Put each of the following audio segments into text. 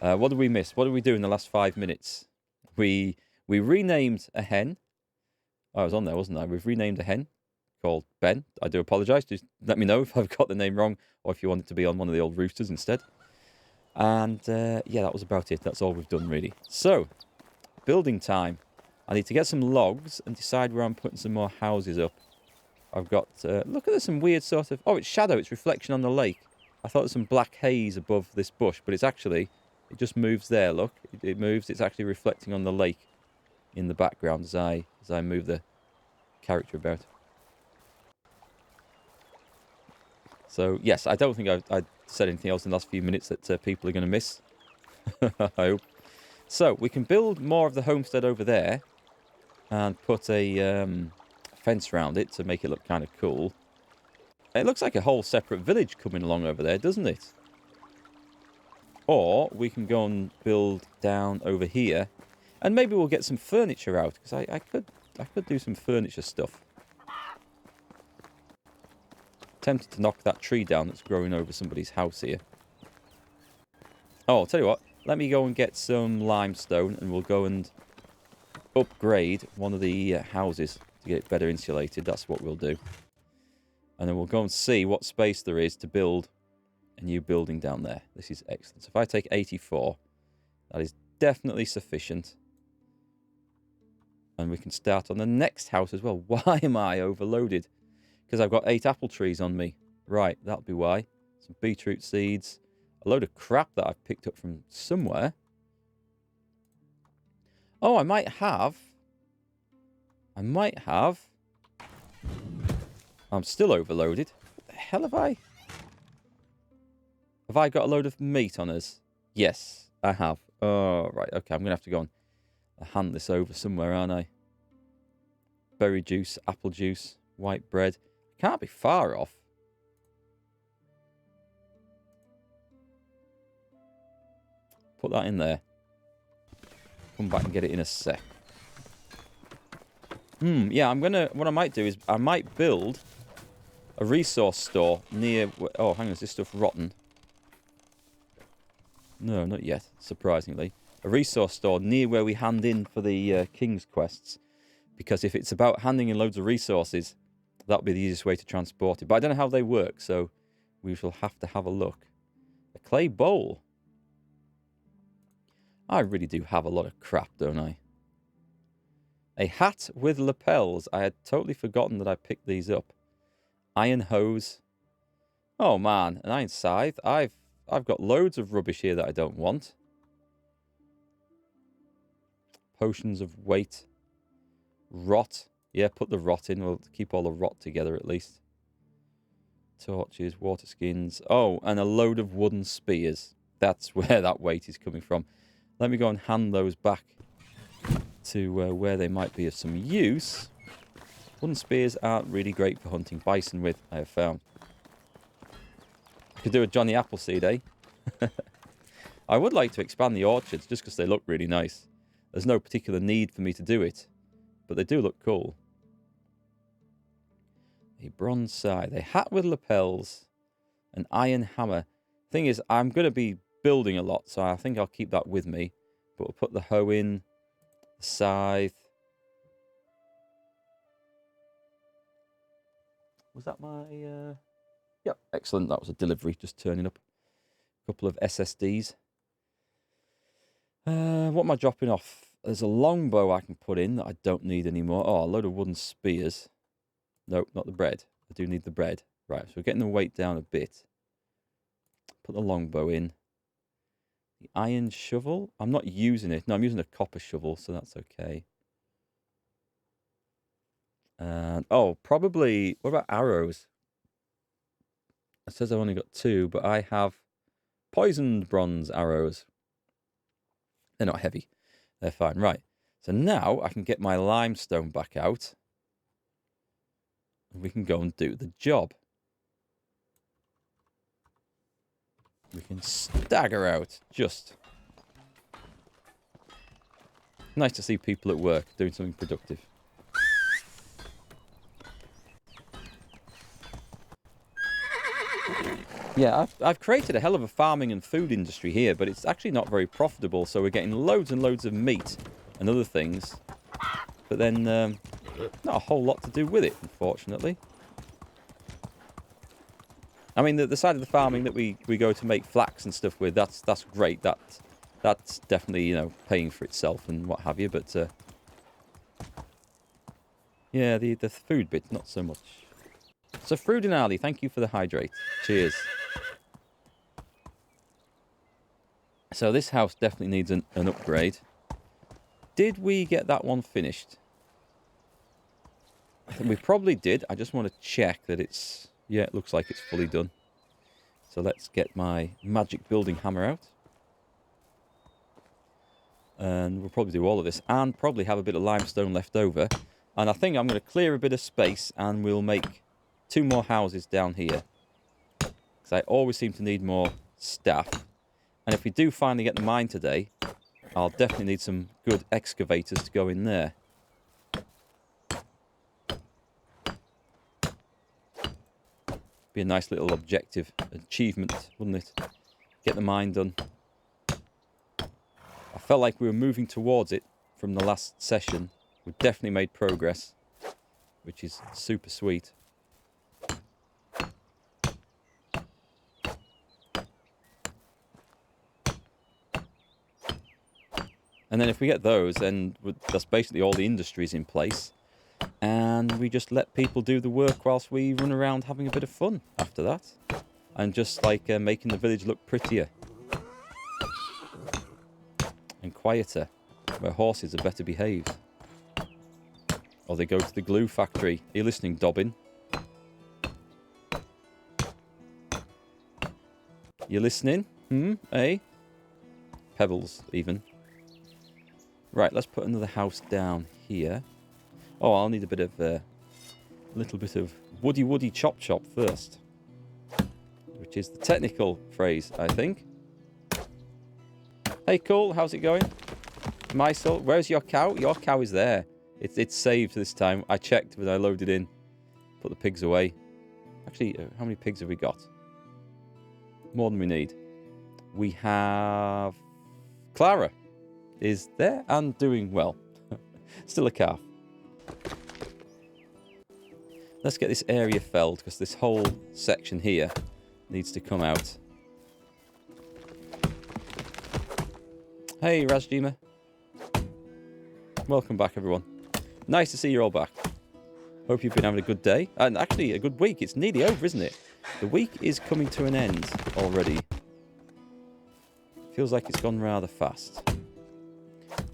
What did we miss? What did we do in the last 5 minutes? We renamed a hen. I was on there, wasn't I? We've renamed a hen called Ben. I do apologise. Just let me know if I've got the name wrong or if you want it to be on one of the old roosters instead. And yeah, that was about it. That's all we've done, really. So, building time. I need to get some logs and decide where I'm putting some more houses up. I've got... look at this, some weird sort of... Oh, it's shadow. It's reflection on the lake. I thought there was some black haze above this bush, but it's actually... It just moves there, look. It moves. It's actually reflecting on the lake in the background as I move the character about. So, yes, I don't think I said anything else in the last few minutes that people are going to miss. I hope. So, we can build more of the homestead over there and put a fence around it to make it look kind of cool. It looks like a whole separate village coming along over there, doesn't it? Or we can go and build down over here. And maybe we'll get some furniture out, because I could do some furniture stuff. Tempted to knock that tree down that's growing over somebody's house here. Oh, I'll tell you what. Let me go and get some limestone, and we'll go and upgrade one of the houses to get it better insulated. That's what we'll do. And then we'll go and see what space there is to build a new building down there. This is excellent. So if I take 84, that is definitely sufficient. And we can start on the next house as well. Why am I overloaded? Because I've got 8 apple trees on me. Right, that'll be why. Some beetroot seeds. A load of crap that I've picked up from somewhere. Oh, I might have... I'm still overloaded. What the hell have I... Have I got a load of meat on us? Yes, I have. Oh, right. Okay, I'm going to have to go and hand this over somewhere, aren't I? Berry juice, apple juice, white bread. Can't be far off. Put that in there. Come back and get it in a sec. Yeah, I'm going to... What I might do is I might build a resource store near... Oh, hang on, is this stuff rotten? No, not yet, surprisingly. A resource store near where we hand in for the King's quests. Because if it's about handing in loads of resources, that'll be the easiest way to transport it. But I don't know how they work, so we shall have to have a look. A clay bowl. I really do have a lot of crap, don't I? A hat with lapels. I had totally forgotten that I picked these up. Iron hose. Oh man, an iron scythe. I've got loads of rubbish here that I don't want. Potions of weight. Rot. Yeah, put the rot in. We'll keep all the rot together at least. Torches, water skins. Oh, and a load of wooden spears. That's where that weight is coming from. Let me go and hand those back to where they might be of some use. Wooden spears aren't really great for hunting bison with, I have found. Could do a Johnny Appleseed, eh? I would like to expand the orchards just because they look really nice. There's no particular need for me to do it, but they do look cool. A bronze scythe, a hat with lapels, an iron hammer. Thing is, I'm going to be building a lot, so I think I'll keep that with me. But we'll put the hoe in, the scythe. Was that my... Yep, excellent. That was a delivery, just turning up. A couple of SSDs. What am I dropping off? There's a longbow I can put in that I don't need anymore. Oh, a load of wooden spears. Nope, not the bread. I do need the bread. Right, so we're getting the weight down a bit. Put the longbow in. The iron shovel. I'm not using it. No, I'm using a copper shovel, so that's okay. And oh, probably... What about arrows? It says I've only got 2, but I have poisoned bronze arrows. They're not heavy. They're fine. Right. So now I can get my limestone back out. And we can go and do the job. We can stagger out. Just. Nice to see people at work doing something productive. Yeah, I've created a hell of a farming and food industry here, but it's actually not very profitable, so we're getting loads and loads of meat and other things. But then, not a whole lot to do with it, unfortunately. I mean, the side of the farming that we go to make flax and stuff with, that's great. That's definitely, you know, paying for itself and what have you, but... yeah, the food bit, not so much. So, Frudenali, thank you for the hydrate. Cheers. So this house definitely needs an upgrade. Did we get that one finished? I think we probably did. I just want to check that it's... yeah, it looks like it's fully done. So let's get my magic building hammer out. And we'll probably do all of this. And probably have a bit of limestone left over. And I think I'm going to clear a bit of space and we'll make 2 more houses down here. Because I always seem to need more staff. And if we do finally get the mine today, I'll definitely need some good excavators to go in there. Be a nice little objective achievement, wouldn't it? Get the mine done. I felt like we were moving towards it from the last session. We've definitely made progress, which is super sweet. And then if we get those, then that's basically all the industries in place. And we just let people do the work whilst we run around having a bit of fun after that. And just like making the village look prettier. And quieter. Where horses are better behaved. Or they go to the glue factory. Are you listening, Dobbin? You listening? Eh? Pebbles, even. Right, let's put another house down here. Oh, I'll need a bit of, little bit of woody chop first. Which is the technical phrase, I think. Hey, cool, how's it going? Mysel, where's your cow? Your cow is there. It's saved this time. I checked when I loaded in. Put the pigs away. Actually, how many pigs have we got? More than we need. We have... Clara is there and doing well. Still a calf. Let's get this area felled, because this whole section here needs to come out. Hey, Rajjima. Welcome back, everyone. Nice to see you all back. Hope you've been having a good day. And actually, a good week. It's nearly over, isn't it? The week is coming to an end already. Feels like it's gone rather fast.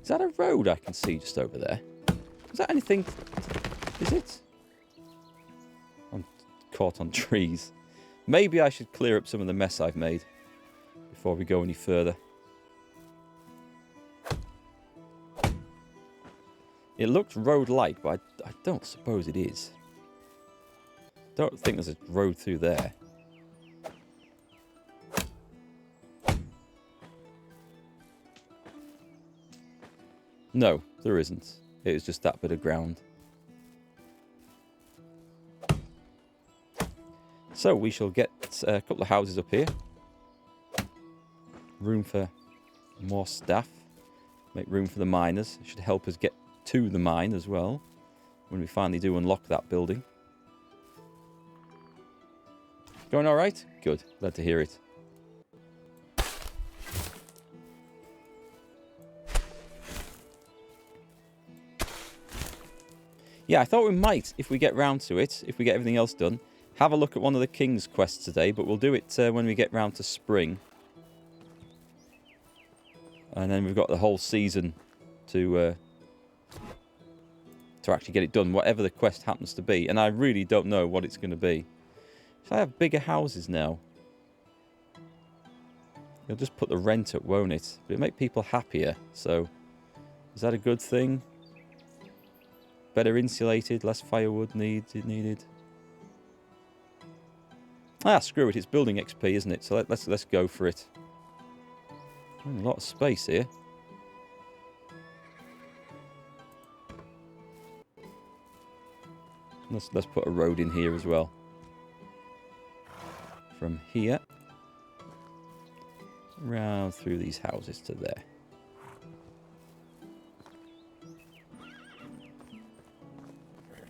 Is that a road I can see just over there? Is that anything? Is it? I'm caught on trees. Maybe I should clear up some of the mess I've made before we go any further. It looks road-like, but I don't suppose it is. Don't think there's a road through there. No, there isn't. It is just that bit of ground. So we shall get a couple of houses up here. Room for more staff. Make room for the miners. It should help us get to the mine as well when we finally do unlock that building. Going all right? Good. Glad to hear it. Yeah, I thought we might, if we get round to it, if we get everything else done, have a look at one of the King's quests today, but we'll do it when we get round to spring. And then we've got the whole season to actually get it done, whatever the quest happens to be. And I really don't know what it's going to be. Should I have bigger houses now? It'll just put the rent up, won't it? But it'll make people happier, so is that a good thing? Better insulated, less firewood needed. Ah, screw it, it's building XP, isn't it? So let's go for it. A lot of space here. Let's put a road in here as well. From here Round through these houses to there.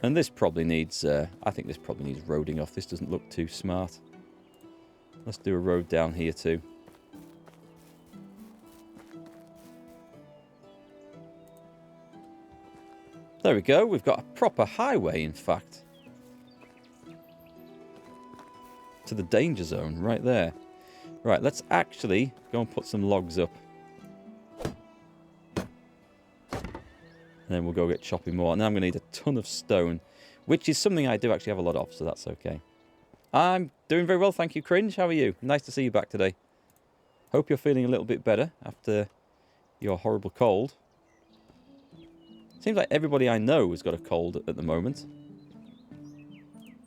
And this probably needs, I think this probably needs roading off. This doesn't look too smart. Let's do a road down here too. There we go. We've got a proper highway, in fact. To the danger zone, right there. Right, let's actually go and put some logs up. And then we'll go get chopping more. Now I'm going to need a ton of stone, which is something I do actually have a lot of, so that's okay. I'm doing very well, thank you, Cringe. How are you? Nice to see you back today. Hope you're feeling a little bit better after your horrible cold. Seems like everybody I know has got a cold at the moment.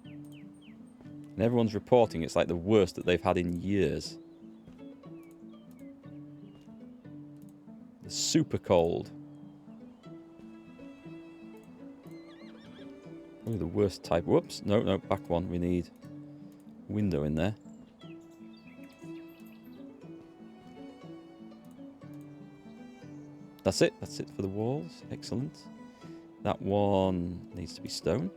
And everyone's reporting it's like the worst that they've had in years. It's super cold. Probably the worst type. Whoops. No, back one. We need a window in there. That's it. That's it for the walls. Excellent. That one needs to be stone.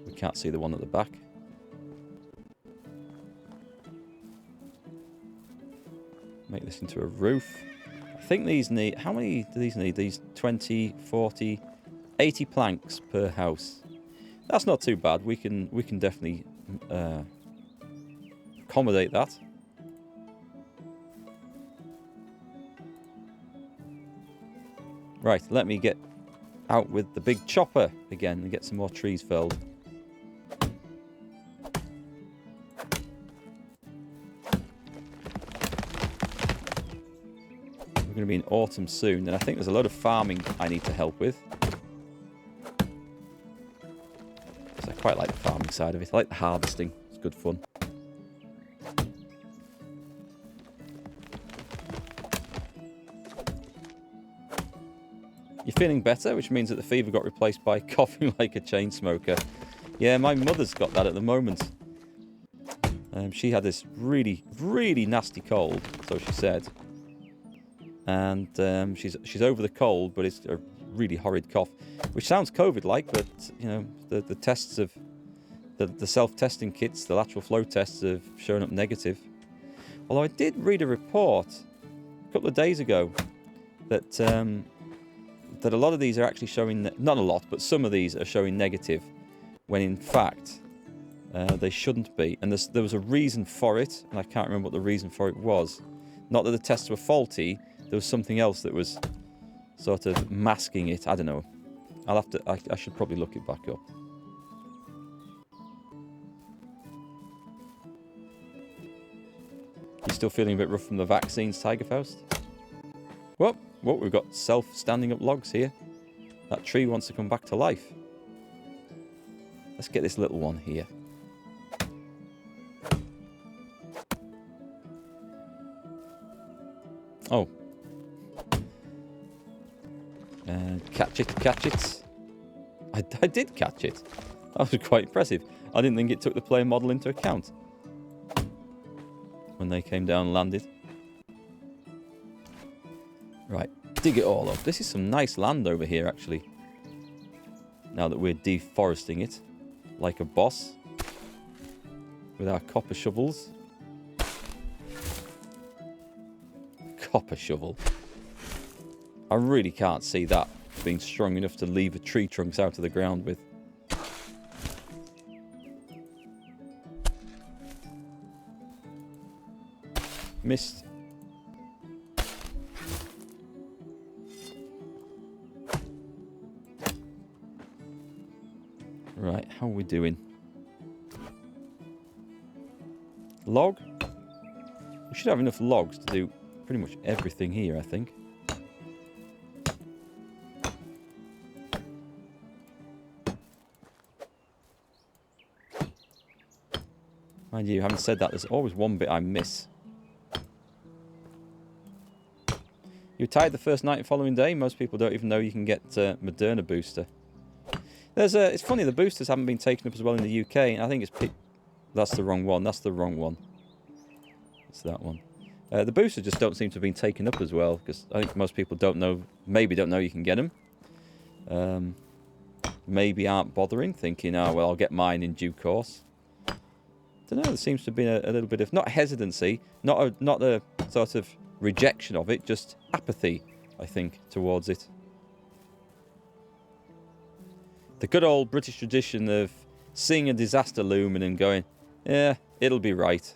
We can't see the one at the back. Make this into a roof. I think these need... How many do these need? These 20, 40, 80 planks per house. That's not too bad. We can definitely accommodate that. Right, let me get out with the big chopper again and get some more trees felled. We're going to be in autumn soon, and I think there's a lot of farming I need to help with. So I quite like the farming side of it. I like the harvesting. It's good fun. You're feeling better, which means that the fever got replaced by coughing like a chain smoker. Yeah, my mother's got that at the moment. She had this really, really nasty cold, so she said. And she's over the cold, but it's a really horrid cough, which sounds COVID-like, but you know the tests of the self-testing kits, the lateral flow tests have shown up negative. Although I did read a report a couple of days ago that that a lot of these are actually showing, not a lot, but some of these are showing negative, when in fact they shouldn't be. And there was a reason for it, and I can't remember what the reason for it was. Not that the tests were faulty, there was something else that was sort of masking it. I don't know. I'll have to. I should probably look it back up. You still feeling a bit rough from the vaccines, Tigerfaust? Well, we've got self-standing up logs here. That tree wants to come back to life. Let's get this little one here. Oh. Catch it. I did catch it. That was quite impressive. I didn't think it took the player model into account when they came down and landed. Right, dig it all up. This is some nice land over here, actually. Now that we're deforesting it like a boss with our copper shovels. Copper shovel. I really can't see that being strong enough to lever tree trunks out of the ground with. Missed. Right, how are we doing? Log? We should have enough logs to do pretty much everything here, I think. Mind you, having said that, there's always one bit I miss. You're tired the first night and following day. Most people don't even know you can get Moderna booster. It's funny, the boosters haven't been taken up as well in the UK. And I think it's... That's the wrong one. That's the wrong one. It's that one. The boosters just don't seem to have been taken up as well, because I think most people don't know, maybe don't know you can get them. Maybe aren't bothering, thinking, oh, well, I'll get mine in due course. Don't know, there seems to have been a little bit of, not hesitancy, not a sort of rejection of it, just apathy, I think, towards it. The good old British tradition of seeing a disaster looming and going, yeah, it'll be right.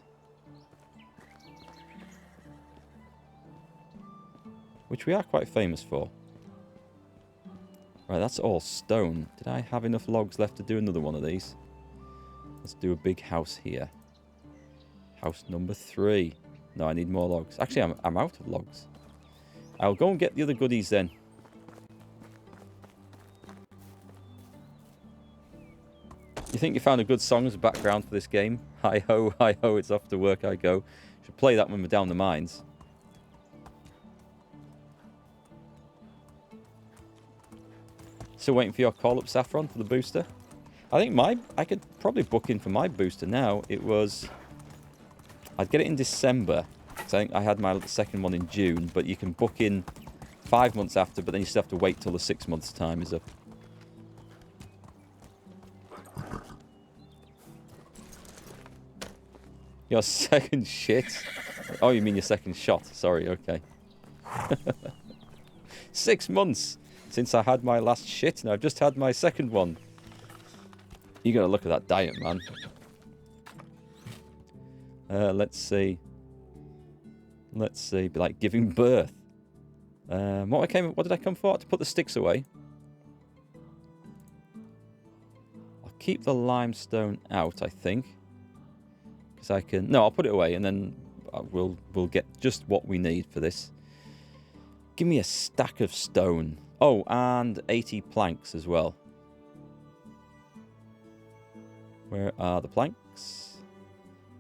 Which we are quite famous for. Right, that's all stone. Did I have enough logs left to do another one of these? Let's do a big house here. House number 3. No, I need more logs. Actually, I'm out of logs. I'll go and get the other goodies then. You think you found a good song as a background for this game? Hi ho, it's off to work I go. Should play that when we're down the mines. Still waiting for your call up, Saffron, for the booster. I think I could probably book in for my booster now. I'd get it in December. So I think I had my second one in June, but you can book in 5 months after, but then you still have to wait till the 6 months time is up. Your second shit? Oh, you mean your second shot. Sorry, okay. 6 months since I had my last shit, and I've just had my second one. You gotta look at that diet, man. Let's see. Let's see. Be like giving birth. What did I come for? To put the sticks away. I'll keep the limestone out, I think. Because I can... No, I'll put it away, and then we'll get just what we need for this. Give me a stack of stone. Oh, and 80 planks as well. Where are the planks?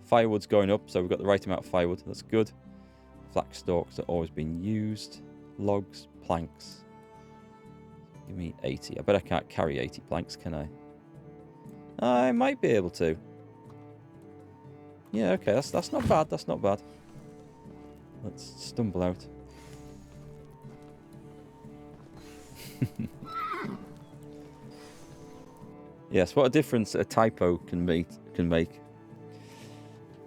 Firewood's going up, so we've got the right amount of firewood. That's good. Flax stalks are always being used. Logs, planks. Give me 80. I bet I can't carry 80 planks, can I? I might be able to. Yeah, okay, that's not bad. That's not bad. Let's stumble out. Yes, what a difference a typo can make.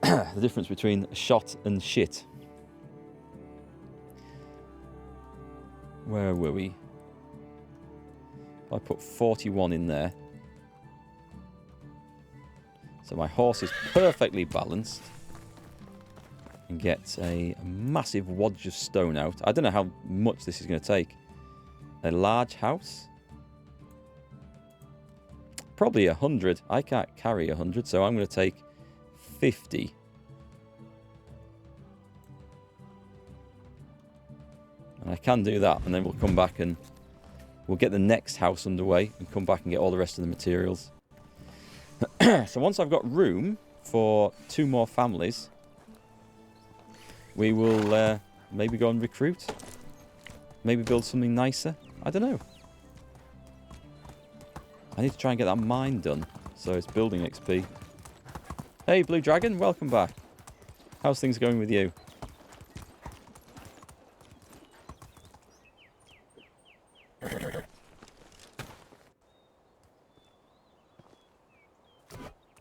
The difference between shot and shit. Where were we? I put 41 in there. So my horse is perfectly balanced. And get a massive wadge of stone out. I don't know how much this is going to take. A large house? Probably 100. I can't carry 100, so I'm going to take 50. And I can do that, and then we'll come back and we'll get the next house underway and come back and get all the rest of the materials. So once I've got room for 2 more families, we will maybe go and recruit. Maybe build something nicer. I don't know. I need to try and get that mine done. So it's building XP. Hey, Blue Dragon, welcome back. How's things going with you?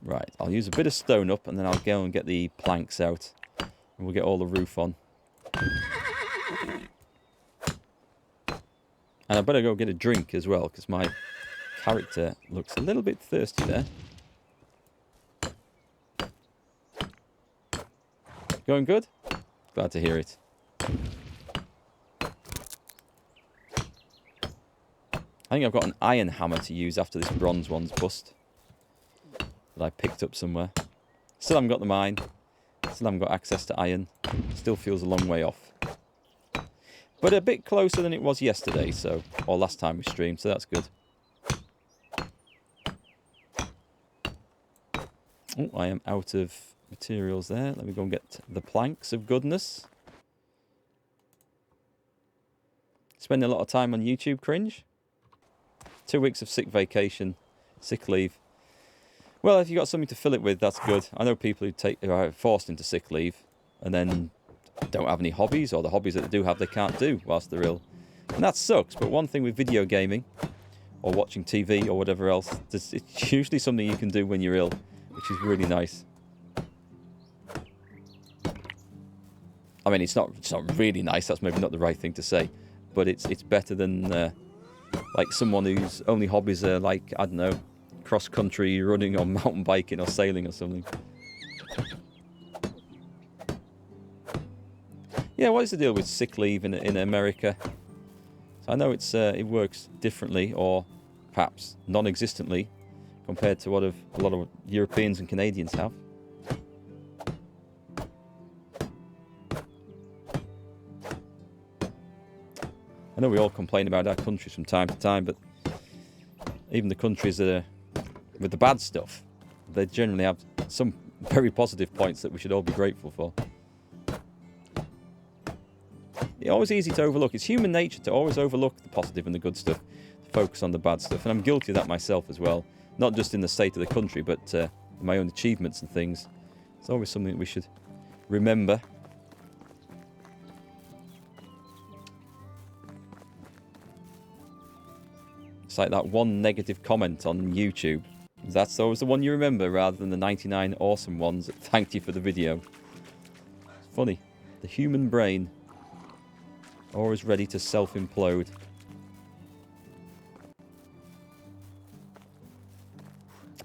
Right, I'll use a bit of stone up and then I'll go and get the planks out. And we'll get all the roof on. And I better go get a drink as well, because my character looks a little bit thirsty there. Going good? Glad to hear it. I think I've got an iron hammer to use after this bronze one's bust. That I picked up somewhere. Still haven't got the mine. Still haven't got access to iron. Still feels a long way off. But a bit closer than it was yesterday, so, or last time we streamed, so that's good. Oh, I am out of materials there. Let me go and get the planks of goodness. Spending a lot of time on YouTube, cringe. 2 weeks of sick vacation, sick leave. Well, if you've got something to fill it with, that's good. I know people who are forced into sick leave. and then don't have any hobbies, or the hobbies that they do have they can't do whilst they're ill. And that sucks, but one thing with video gaming, or watching TV, or whatever else, it's usually something you can do when you're ill, which is really nice. I mean, it's not really nice, that's maybe not the right thing to say, but it's better than, like, someone whose only hobbies are, like, I don't know, cross-country running or mountain biking or sailing or something. Yeah, what is the deal with sick leave in America? So I know it works differently, or perhaps non-existently, compared to what a lot of Europeans and Canadians have. I know we all complain about our countries from time to time, but even the countries that are with the bad stuff, they generally have some very positive points that we should all be grateful for. It's always easy to overlook. It's human nature to always overlook the positive and the good stuff, to focus on the bad stuff. And I'm guilty of that myself as well. Not just in the state of the country, but in my own achievements and things. It's always something that we should remember. It's like that one negative comment on YouTube. That's always the one you remember, rather than the 99 awesome ones that thanked you for the video. It's funny. The human brain, always ready to self-implode.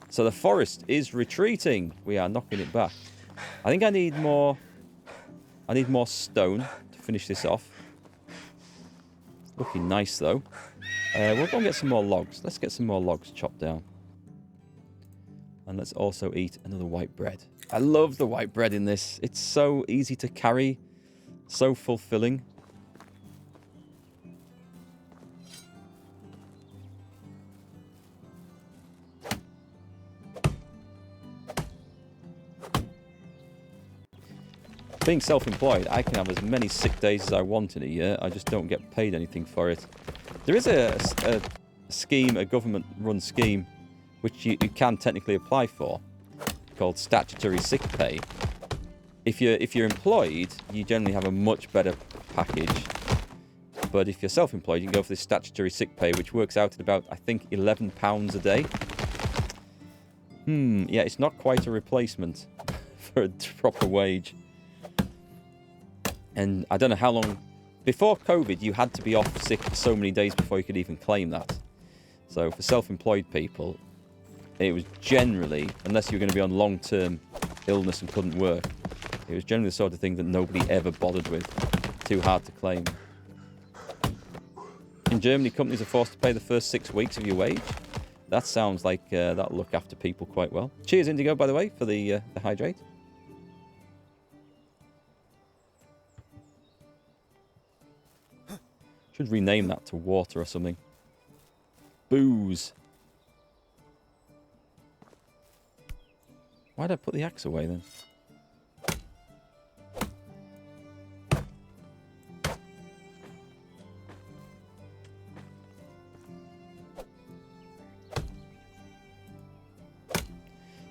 So the forest is retreating. We are knocking it back. I think I need more stone to finish this off. Looking nice though. We'll go and get some more logs. Let's get some more logs chopped down. And let's also eat another white bread. I love the white bread in this. It's so easy to carry. So fulfilling. Being self-employed, I can have as many sick days as I want in a year. I just don't get paid anything for it. There is a scheme, a government-run scheme, which you can technically apply for, called statutory sick pay. If you're employed, you generally have a much better package. But if you're self-employed, you can go for this statutory sick pay, which works out at about, I think, £11 a day. Yeah, it's not quite a replacement for a proper wage. And I don't know how long... Before COVID, you had to be off sick for so many days before you could even claim that. So for self-employed people, it was generally, unless you were going to be on long-term illness and couldn't work, it was generally the sort of thing that nobody ever bothered with. Too hard to claim. In Germany, companies are forced to pay the first 6 weeks of your wage. That sounds like that'll look after people quite well. Cheers, Indigo, by the way, for the hydrate. Should rename that to water or something. Booze. Why'd I put the axe away then?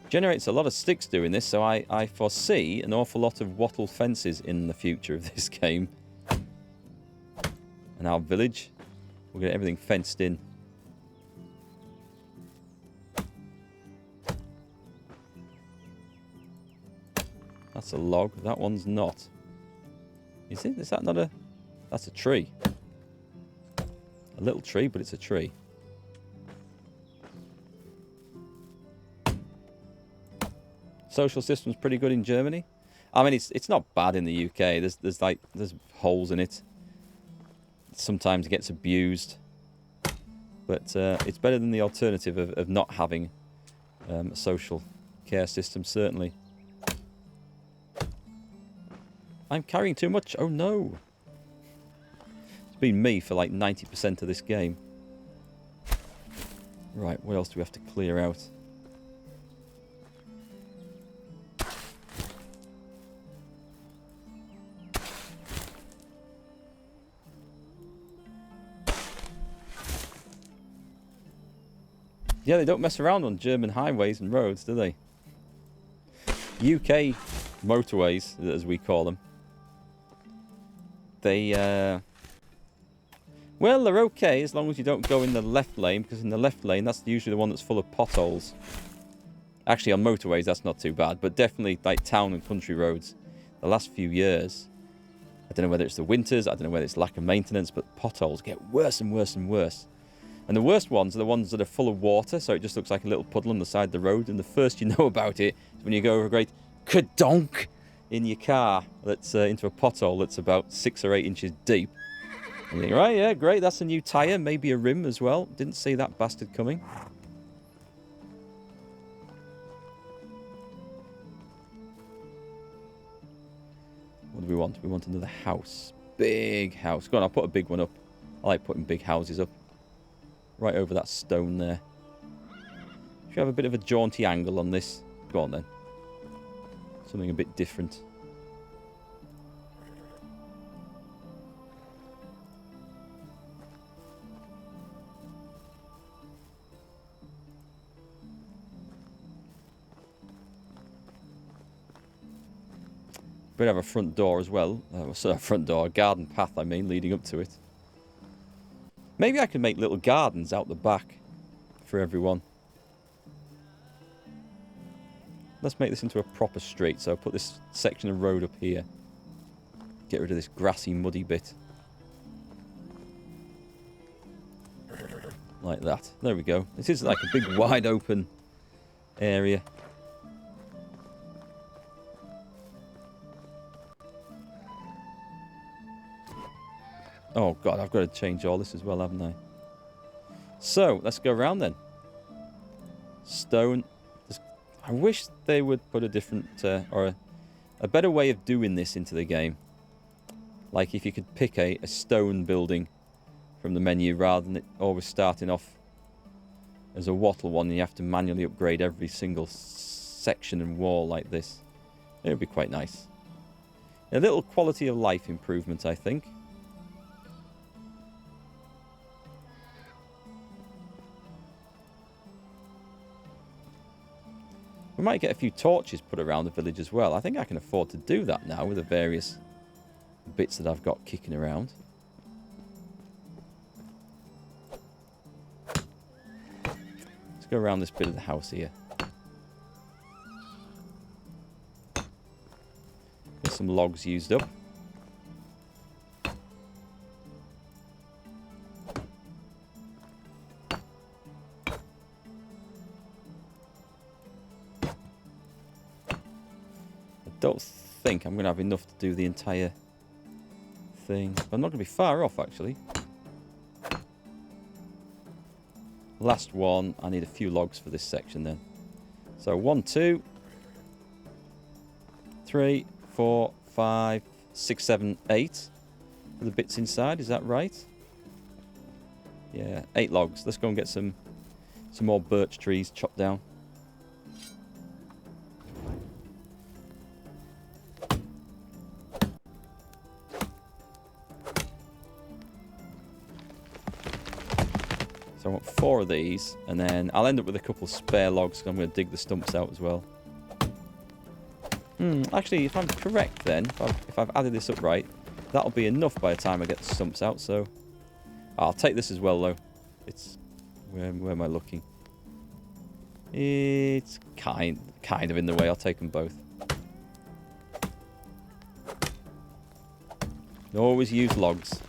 Generates a lot of sticks doing this, so I foresee an awful lot of wattle fences in the future of this game. And our village, we'll get everything fenced in. That's a log. That one's not. Is it? Is that not a... That's a tree. A little tree, but it's a tree. Social system's pretty good in Germany. I mean, it's not bad in the UK. There's holes in it. Sometimes it gets abused, but it's better than the alternative of not having a social care system, certainly. I'm carrying too much. Oh no. It's been me for like 90% of this game. Right, what else do we have to clear out? Yeah, they don't mess around on German highways and roads, do they? UK motorways, as we call them, they, well, they're okay as long as you don't go in the left lane, because in the left lane, that's usually the one that's full of potholes. Actually, on motorways, that's not too bad, but definitely like town and country roads, the last few years, I don't know whether it's the winters, I don't know whether it's lack of maintenance, but potholes get worse and worse and worse. And the worst ones are the ones that are full of water, so it just looks like a little puddle on the side of the road, and the first you know about it is when you go over a great kadonk in your car that's into a pothole that's about 6 or 8 inches deep. And you think, right, yeah, great, that's a new tyre, maybe a rim as well. Didn't see that bastard coming. What do we want? We want another house. Big house. Go on, I'll put a big one up. I like putting big houses up. Right over that stone there. Should have a bit of a jaunty angle on this. Go on then. Something a bit different. We'd have a front door as well. Sorry, a front door, a garden path, I mean, leading up to it. Maybe I can make little gardens out the back for everyone. Let's make this into a proper street. So I'll put this section of road up here. Get rid of this grassy, muddy bit. Like that. There we go. This is like a big, wide open area. Oh, God, I've got to change all this as well, haven't I? So, let's go around then. Stone. I wish they would put a different, or a better way of doing this into the game. Like if you could pick a stone building from the menu rather than it always starting off as a wattle one and you have to manually upgrade every single section and wall like this. It would be quite nice. A little quality of life improvement, I think. We might get a few torches put around the village as well. I think I can afford to do that now with the various bits that I've got kicking around. Let's go around this bit of the house here. Get some logs used up. Don't think I'm going to have enough to do the entire thing. But I'm not going to be far off, actually. Last one. I need a few logs for this section then. So 1, 2, 3, 4, 5, 6, 7, 8. For the bits inside, is that right? Yeah, 8 logs. Let's go and get some more birch trees chopped down. So I want 4 of these, and then I'll end up with a couple spare logs, because I'm going to dig the stumps out as well. Actually, if I'm correct then, if I've added this up right, that'll be enough by the time I get the stumps out, so... I'll take this as well, though. It's... Where am I looking? It's kind of in the way. I'll take them both. Always use logs.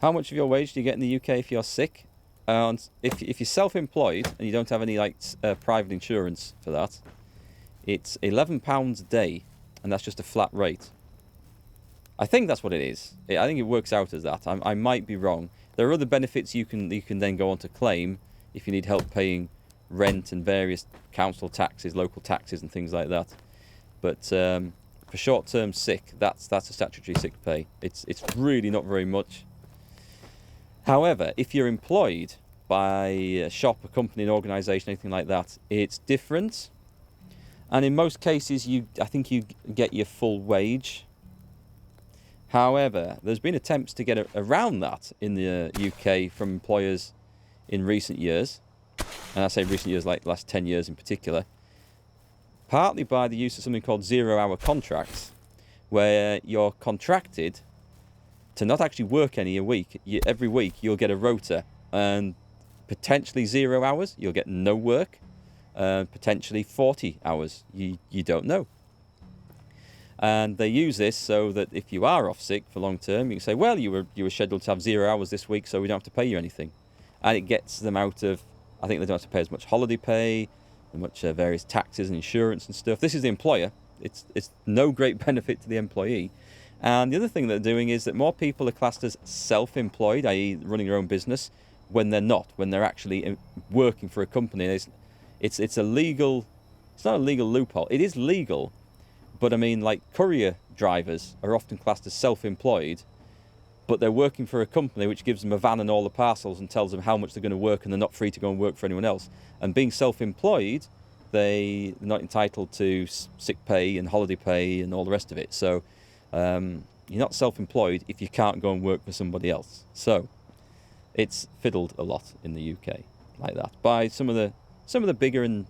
How much of your wage do you get in the UK if you're sick? If you're self-employed and you don't have any private insurance for that, it's £11 a day, and that's just a flat rate. I think that's what it is. I think it works out as that. I might be wrong. There are other benefits you can then go on to claim if you need help paying rent and various council taxes, local taxes, and things like that. But for short-term sick, that's a statutory sick pay. It's really not very much. However, if you're employed by a shop, a company, an organisation, anything like that, it's different. And in most cases, I think you get your full wage. However, there's been attempts to get around that in the UK from employers in recent years, and I say recent years like the last 10 years in particular, partly by the use of something called 0-hour contracts, where you're contracted to not actually work any a week. Every week you'll get a rota, and potentially 0 hours, you'll get no work, potentially 40 hours, you don't know. And they use this so that if you are off sick for long term, you can say, well, you were scheduled to have 0 hours this week, so we don't have to pay you anything. And it gets them out of, I think they don't have to pay as much holiday pay, and much various taxes and insurance and stuff. This is the employer. It's no great benefit to the employee. And the other thing they're doing is that more people are classed as self-employed, i.e. running their own business, when they're not, when they're actually working for a company. It's a legal, it's not a legal loophole. It is legal, but I mean, like, courier drivers are often classed as self-employed, but they're working for a company which gives them a van and all the parcels and tells them how much they're going to work, and they're not free to go and work for anyone else. And being self-employed, they're not entitled to sick pay and holiday pay and all the rest of it. So you're not self-employed if you can't go and work for somebody else. So it's fiddled a lot in the UK like that by some of the bigger and